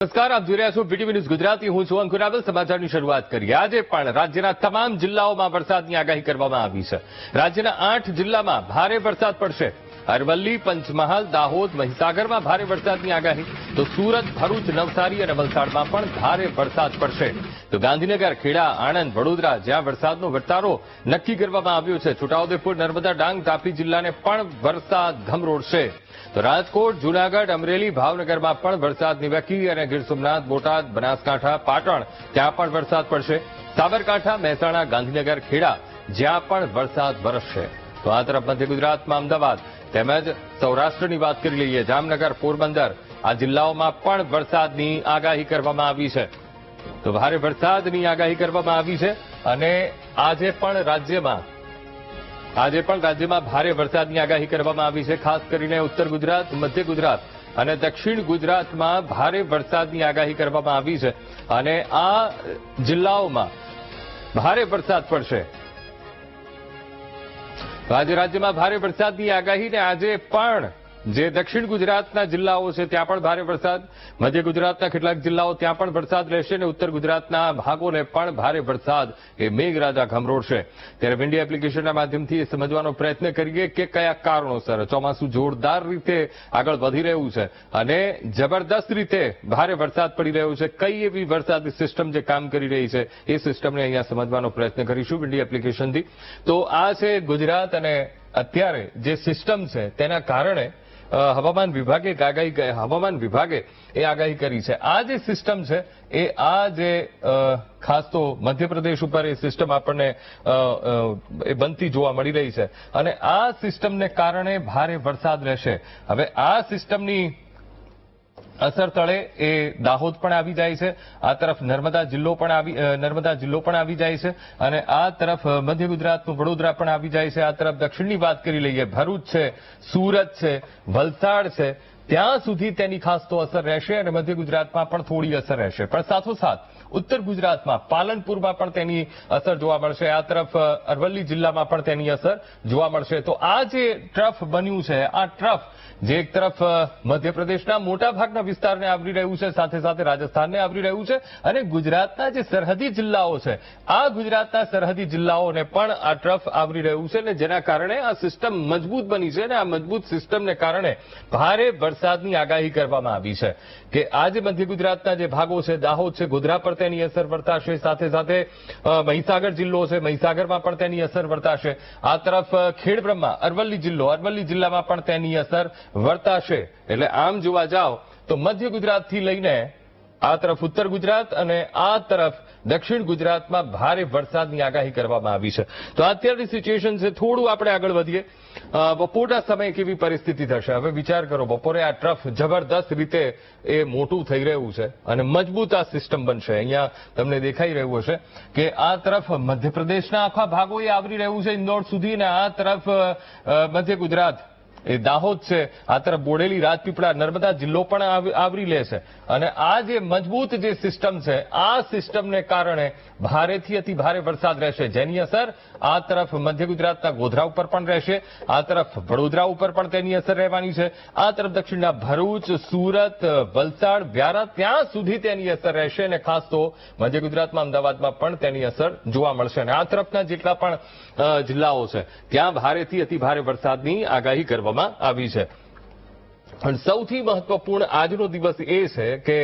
નમસ્કાર, આપ જોઈ રહ્યા છો બીટીવી ન્યૂઝ ગુજરાતી. હું છું અંકુર આબલ. સમાચારની શરૂઆત કરીએ. આજે પણ રાજ્યના તમામ જિલ્લાઓમાં વરસાદની આગાહી કરવામાં આવી છે. રાજ્યના 8 જિલ્લામાં ભારે વરસાદ પડશે. અરવલ્લી, પંચમહાલ, દાહોદ, મહીસાગરમાં ભારે વરસાદની આગાહી. તો સુરત, ભરૂચ, નવસારી અને વલસાડમાં પણ ભારે વરસાદ પડશે. તો ગાંધીનગર, ખેડા, આણંદ, વડોદરા જ્યાં વરસાદનો વર્તારો નક્કી કરવામાં આવ્યો છે. છોટાઉદેપુર, નર્મદા, ડાંગ, તાપી જિલ્લાને પણ વરસાદ ગમરોડશે. તો રાજકોટ, જૂનાગઢ, અમરેલી, ભાવનગરમાં પણ વરસાદની વકી અને ગીર સોમનાથ, બોટાદ, બનાસકાંઠા, પાટણ ત્યાં પણ વરસાદ પડશે. સાબરકાંઠા, મહેસાણા, ગાંધીનગર, ખેડા જ્યાં પણ વરસાદ વરસશે. તો આ તરફ મધ્ય ગુજરાતમાં અમદાવાદ તેમજ સૌરાષ્ટ્રની વાત કરી લઈએ. જામનગર, પોરબંદર આ જિલ્લાઓમાં પણ વરસાદની આગાહી કરવામાં આવી છે. તો ભારે વરસાદની આગાહી કરવામાં આવી છે અને આજે પણ રાજ્યમાં ભારે વરસાદની આગાહી કરવામાં આવી છે. ખાસ કરીને ઉત્તર ગુજરાત, મધ્ય ગુજરાત અને દક્ષિણ ગુજરાતમાં ભારે વરસાદની આગાહી કરવામાં આવી છે અને આ જિલ્લાઓમાં ભારે વરસાદ પડશે. આજે રાજ્યમાં ભારે વરસાદની આગાહી ને આજે પણ જે દક્ષિણ ગુજરાતના જિલ્લાઓ છે ત્યાં પણ ભારે વરસાદ, મધ્ય ગુજરાતના કેટલાક જિલ્લાઓ ત્યાં પણ વરસાદ રહેશે અને ઉત્તર ગુજરાતના ભાગોને પણ ભારે વરસાદ એ મેઘરાજા ગમરોડશે. ત્યારે વિન્ડી એપ્લિકેશનના માધ્યમથી સમજવાનો પ્રયત્ન કરીએ કે કયા કારણોસર ચોમાસું જોરદાર રીતે આગળ વધી રહ્યું છે અને જબરદસ્ત રીતે ભારે વરસાદ પડી રહ્યો છે. કઈ એવી વરસાદી સિસ્ટમ જે કામ કરી રહી છે એ સિસ્ટમને અહીંયા સમજવાનો પ્રયત્ન કરીશું વિન્ડી એપ્લિકેશનથી. તો આ છે ગુજરાત અને અત્યારે જે સિસ્ટમ છે તેના કારણે હવામાન વિભાગે આગાહી કરી છે. આ જે સિસ્ટમ છે એ ખાસ તો મધ્યપ્રદેશ ઉપર એ સિસ્ટમ આપણને બનતી જોવા મળી રહી છે અને આ સિસ્ટમને કારણે ભારે વરસાદ રહેશે. હવે આ સિસ્ટમની અસર તળે એ દાહોદ પણ આવી જાય છે, આ તરફ નર્મદા જિલ્લો પણ આવી જાય છે અને આ તરફ મધ્ય ગુજરાતનું વડોદરા પણ આવી જાય છે. આ તરફ દક્ષિણની વાત કરી લઈએ, ભરૂચ છે, સુરત છે, વલસાડ છે, ત્યાં સુધી તેની ખાસ તો અસર રહેશે અને મધ્ય ગુજરાતમાં પણ થોડી અસર રહેશે. પણ સાથોસાથ ઉત્તર ગુજરાતમાં પાલનપુરમાં પણ તેની અસર જોવા મળશે. આ તરફ અરવલ્લી જિલ્લામાં પણ તેની અસર જોવા મળશે. તો આ જે ટ્રફ બન્યું છે, આ ટ્રફ જે એક તરફ મધ્યપ્રદેશના મોટા ભાગના વિસ્તારને આવરી રહ્યું છે, સાથે સાથે રાજસ્થાનને આવરી રહ્યું છે અને ગુજરાતના જે સરહદી જિલ્લાઓ છે, આ ગુજરાતના સરહદી જિલ્લાઓને પણ આ ટ્રફ આવરી રહ્યું છે અને જેના કારણે આ સિસ્ટમ મજબૂત બની છે અને આ મજબૂત સિસ્ટમને કારણે ભારે વરસાદની આગાહી કરવામાં આવી છે કે આજે મધ્ય ગુજરાતના જે ભાગો છે, દાહોદ છે, ગોધરા પર તેની અસર વર્તાશે. સાથે સાથે મહીસાગર જિલ્લો છે, મહીસાગરમાં પણ તેની અસર વર્તાશે. આ તરફ ખેડબ્રહ્મા, અરવલ્લી જિલ્લામાં પણ તેની અસર વર્તાશે. એટલે આમ જોવા જાવ તો મધ્ય ગુજરાતથી લઈને આ તરફ ઉત્તર ગુજરાત અને આ તરફ દક્ષિણ ગુજરાતમાં ભારે વરસાદની આગાહી કરવામાં આવી છે. તો અત્યારની સિચ્યુએશન છે. થોડું આપણે આગળ વધીએ. બપોરના સમયે કેવી પરિસ્થિતિ થશે? હવે વિચાર કરો, બપોરે આ ટ્રફ જબરદસ્ત રીતે એ મોટું થઈ રહ્યું છે અને મજબૂત આ સિસ્ટમ બનશે. અહીંયા તમને દેખાઈ રહ્યું હશે કે આ તરફ મધ્યપ્રદેશના આખા ભાગો એ આવરી રહ્યું છે ઇન્દોર સુધી અને આ તરફ મધ્ય ગુજરાત એ દાહોદ છે, આ તરફ બોડેલી, રાજપીપળા, નર્મદા જિલ્લો પણ આવરી લે છે અને આ જે મજબૂત જે સિસ્ટમ છે, આ સિસ્ટમને કારણે ભારેથી અતિ ભારે વરસાદ રહેશે, જેની અસર આ તરફ મધ્ય ગુજરાતના ગોધરા ઉપર પણ રહેશે, આ તરફ વડોદરા ઉપર પણ તેની અસર રહેવાની છે, આ તરફ દક્ષિણના ભરૂચ, સુરત, વલસાડ, વ્યારા ત્યાં સુધી તેની અસર રહેશે અને ખાસ તો મધ્ય ગુજરાતમાં અમદાવાદમાં પણ તેની અસર જોવા મળશે અને આ તરફના જેટલા પણ જિલ્લાઓ છે ત્યાં ભારેથી અતિ ભારે વરસાદની આગાહી કરવામાં આવી છે. પણ સૌથી મહત્વપૂર્ણ આજનો દિવસ એ છે કે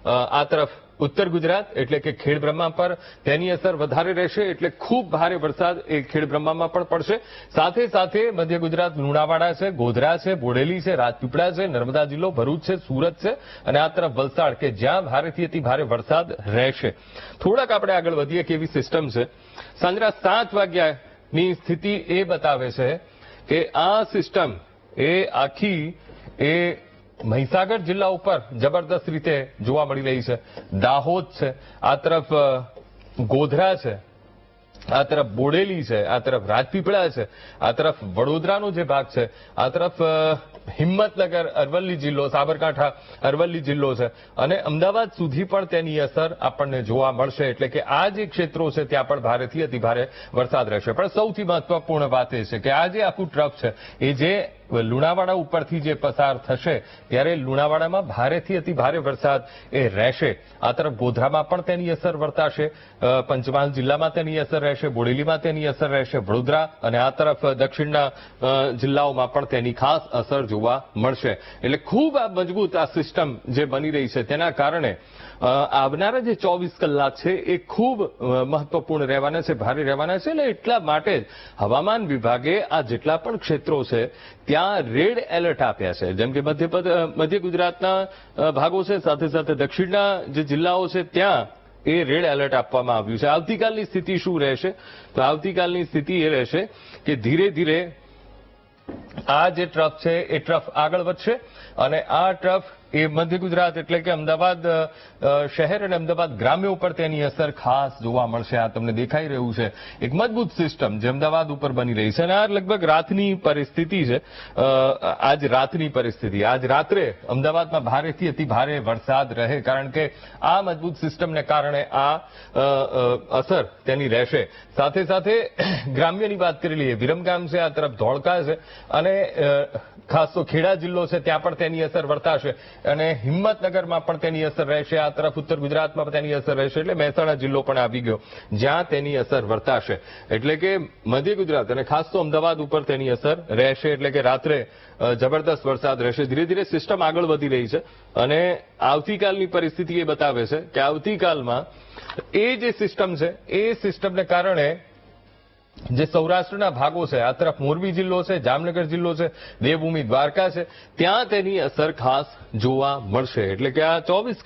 આ તરફ ઉત્તર ગુજરાત એટલે કે ખેડબ્રહ્મા પર તેની અસર વધારે રહેશે એટલે ખૂબ ભારે વરસાદ એ ખેડબ્રહ્મામાં પણ પડશે. સાથે સાથે મધ્ય ગુજરાત લુણાવાડા છે, ગોધરા છે, બોડેલી છે, રાજપીપળા છે, નર્મદા જિલ્લો, ભરૂચ છે, સુરત છે અને આ તરફ વલસાડ કે જ્યાં ભારેથી અતિ ભારે વરસાદ રહેશે. થોડાક આપણે આગળ વધીએ કેવી સિસ્ટમ છે. સાંજના 7 વાગ્યાની સ્થિતિ એ બતાવે છે કે આ સિસ્ટમ એ આખી મહીસાગર જિલ્લા ઉપર જબરદસ્ત રીતે જોવા મળી રહી છે. દાહોદ છે, આ તરફ ગોધરા છે, આ તરફ બોડેલી છે, આ તરફ રાજપીપળા છે, આ તરફ વડોદરાનો જે ભાગ છે, આ તરફ હિંમતનગર અરવલ્લી જિલ્લો, સાબરકાંઠા અરવલ્લી જિલ્લો છે અને અમદાવાદ સુધી પણ તેની અસર આપણને જોવા મળશે. એટલે કે આ જે ક્ષેત્રો છે ત્યાં પણ ભારેથી અતિભારે વરસાદ રહેશે. પણ સૌથી મહત્વપૂર્ણ વાત એ છે કે આ જે આખું ટ્રફ છે એ જે લુણાવાડા ઉપરથી જે પસાર થશે ત્યારે લુણાવાડામાં ભારેથી અતિભારે વરસાદ એ રહેશે. આ તરફ ગોધરામાં પણ તેની અસર વર્તાશે, પંચમહાલ જિલ્લામાં તેની અસર રહેશે, બોડેલીમાં તેની અસર રહેશે, વડોદરા અને આ તરફ દક્ષિણના જિલ્લાઓમાં પણ તેની ખાસ અસર જોવા મળશે. એટલે ખૂબ આ મજબૂત આ સિસ્ટમ જે બની રહી છે તેના કારણે આવનારા જે 24 કલાક છે એ ખૂબ મહત્વપૂર્ણ રહેવાના છે, ભારે રહેવાના છે. એટલે એટલા માટે જ હવામાન વિભાગે આ જેટલા પણ ક્ષેત્રો છે ત્યાં રેડ એલર્ટ આપ્યા છે. જેમ કે મધ્ય ગુજરાતના ભાગો છે, સાથે સાથે દક્ષિણના જે જિલ્લાઓ છે ત્યાં એ રેડ એલર્ટ આપવામાં આવ્યું છે. આવતીકાલની સ્થિતિ શું રહેશે? તો આવતીકાલની સ્થિતિ એ રહેશે કે ધીરે ધીરે આ જે ટ્રફ છે એ ટ્રફ આગળ વધશે અને આ ટ્રફ એ મધ્ય ગુજરાત એટલે કે અમદાવાદ શહેર અને અમદાવાદ ગ્રામ્ય ઉપર તેની અસર ખાસ જોવા મળશે. આ તમને દેખાઈ રહ્યું છે એક મજબૂત સિસ્ટમ જે અમદાવાદ ઉપર બની રહી છે અને આ લગભગ રાતની પરિસ્થિતિ છે. આજ રાતની પરિસ્થિતિ, આજ રાત્રે અમદાવાદમાં ભારેથી અતિ ભારે વરસાદ રહે, કારણ કે આ મજબૂત સિસ્ટમને કારણે આ અસર તેની રહેશે. સાથે સાથે ગ્રામ્યની વાત કરી લઈએ, વિરમગામ છે, આ તરફ ધોળકા છે અને ખાસ તો ખેડા જિલ્લો છે ત્યાં પણ તેની અસર વર્તાશે અને હિંમતનગરમાં પણ તેની અસર રહેશે. આ તરફ ઉત્તર ગુજરાતમાં પણ તેની અસર રહેશે. એટલે મહેસાણા જિલ્લો પણ આવી ગયો જ્યાં તેની અસર વર્તાશે. એટલે કે મધ્ય ગુજરાત અને ખાસ તો અમદાવાદ ઉપર તેની અસર રહેશે. એટલે કે રાત્રે જબરદસ્ત વરસાદ રહેશે. ધીરે ધીરે સિસ્ટમ આગળ વધી રહી છે અને આવતીકાલની પરિસ્થિતિ એ બતાવે છે કે આવતીકાલમાં એ જે સિસ્ટમ છે એ સિસ્ટમને કારણે જે સૌરાષ્ટ્રના ભાગો છે, આ તરફ મોરબી જિલ્લો છે, જામનગર જિલ્લો છે, દેવભૂમિ દ્વારકા છે, ત્યાં તેની અસર ખાસ જોવા મળશે. એટલે કે આ 24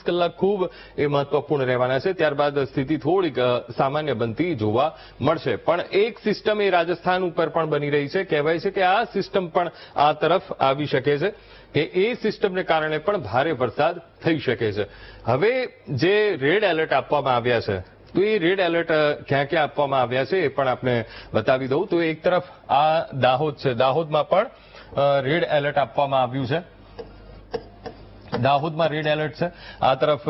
કલાક ખૂબ એ મહત્વપૂર્ણ રહેવાના છે. ત્યારબાદ સ્થિતિ થોડીક સામાન્ય બનતી જોવા મળશે. પણ એક સિસ્ટમ એ રાજસ્થાન ઉપર પણ બની રહી છે. કહેવાય છે કે આ સિસ્ટમ પણ આ તરફ આવી શકે છે કે એ સિસ્ટમને કારણે પણ ભારે વરસાદ થઈ શકે છે. હવે જે રેડ એલર્ટ આપવામાં આવ્યા છે તો એ રેડ એલર્ટ ક્યાં ક્યાં આપવામાં આવ્યા છે એ પણ આપણે બતાવી દઉં. તો એક તરફ આ દાહોદ છે, દાહોદમાં પણ રેડ એલર્ટ આપવામાં આવ્યું છે. દાહોદમાં રેડ એલર્ટ છે. આ તરફ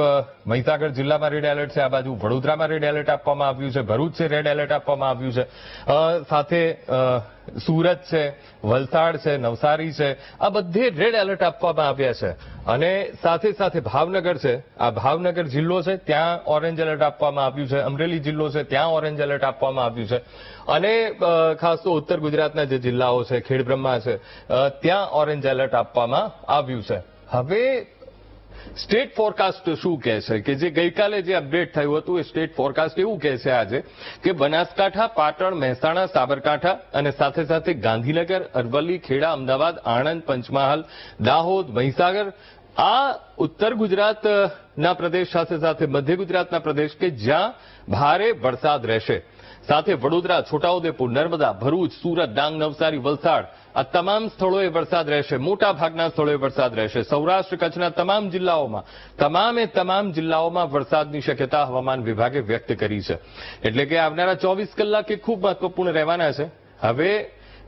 મહીસાગર જિલ્લામાં રેડ એલર્ટ છે. આ બાજુ વડોદરામાં રેડ એલર્ટ આપવામાં આવ્યું છે. ભરૂચ છે, રેડ એલર્ટ આપવામાં આવ્યું છે. સાથે સુરત છે, વલસાડ છે, નવસારી છે, આ બધે રેડ એલર્ટ આપવામાં આવ્યા છે. અને સાથે સાથે ભાવનગર છે, આ ભાવનગર જિલ્લો છે ત્યાં ઓરેન્જ એલર્ટ આપવામાં આવ્યું છે. અમરેલી જિલ્લો છે ત્યાં ઓરેન્જ એલર્ટ આપવામાં આવ્યું છે. અને ખાસ તો ઉત્તર ગુજરાતના જે જિલ્લાઓ છે, ખેડબ્રહ્મા છે, ત્યાં ઓરેન્જ એલર્ટ આપવામાં આવ્યું છે. હવે સ્ટેટ ફોરકાસ્ટ શું કહે છે કે જે ગઈકાલે જે અપડેટ થયું હતું એ સ્ટેટ ફોરકાસ્ટ એવું કહે છે આજે કે બનાસકાંઠા, પાટણ, મહેસાણા, સાબરકાંઠા અને સાથે સાથે ગાંધીનગર, અરવલ્લી, ખેડા, અમદાવાદ, આણંદ, પંચમહાલ, દાહોદ, મહીસાગર, આ ઉત્તર ગુજરાતના પ્રદેશ સાથે સાથે મધ્ય ગુજરાતના પ્રદેશ કે જ્યાં ભારે વરસાદ રહેશે. સાથે વડોદરા, છોટાઉદેપુર, નર્મદા, ભરૂચ, સુરત, ડાંગ, નવસારી, વલસાડ, આ તમામ સ્થળોએ વરસાદ રહેશે. મોટા ભાગના સ્થળોએ વરસાદ રહેશે. સૌરાષ્ટ્ર કચ્છના તમામ જિલ્લાઓમાં વરસાદની શક્યતા હવામાન વિભાગે વ્યક્ત કરી છે. એટલે કે આવનારા 24 કલાક એ ખૂબ મહત્વપૂર્ણ રહેવાના છે. હવે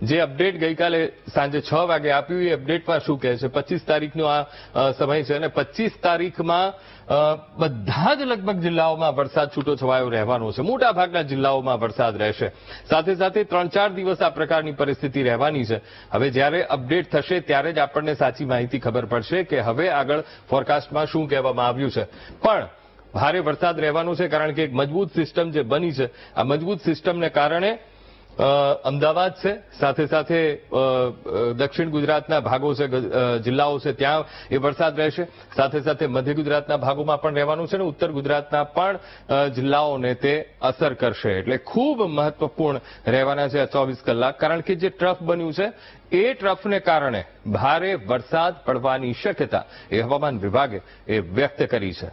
જે અપડેટ ગઈકાલે સાંજે 6 વાગે આપ્યું એ અપડેટમાં શું કહે છે, 25 તારીખનો આ સમય છે અને 25 તારીખમાં બધા જ લગભગ જિલ્લાઓમાં વરસાદ છૂટો છવાયો રહેવાનો છે. મોટા ભાગના જિલ્લાઓમાં વરસાદ રહેશે. સાથે સાથે 3-4 દિવસ આ પ્રકારની પરિસ્થિતિ રહેવાની છે. હવે જ્યારે અપડેટ થશે ત્યારે જ આપણને સાચી માહિતી ખબર પડશે કે હવે આગળ ફોરકાસ્ટમાં શું કહેવામાં આવ્યું છે. પણ ભારે વરસાદ રહેવાનો છે કારણ કે એક મજબૂત સિસ્ટમ જે બની છે, આ મજબૂત સિસ્ટમને કારણે અમદાવાદ છે, સાથે સાથે દક્ષિણ ગુજરાતના ભાગો છે, જિલ્લાઓ છે, ત્યાં એ વરસાદ રહેશે. સાથે સાથે મધ્ય ગુજરાતના ભાગોમાં પણ રહેવાનું છે અને ઉત્તર ગુજરાતના પણ જિલ્લાઓને તે અસર કરશે. એટલે ખૂબ મહત્વપૂર્ણ રહેવાના છે આ 24 કલાક, કારણ કે જે ટ્રફ બન્યું છે એ ટ્રફને કારણે ભારે વરસાદ પડવાની શક્યતા એ હવામાન વિભાગે એ વ્યક્ત કરી છે.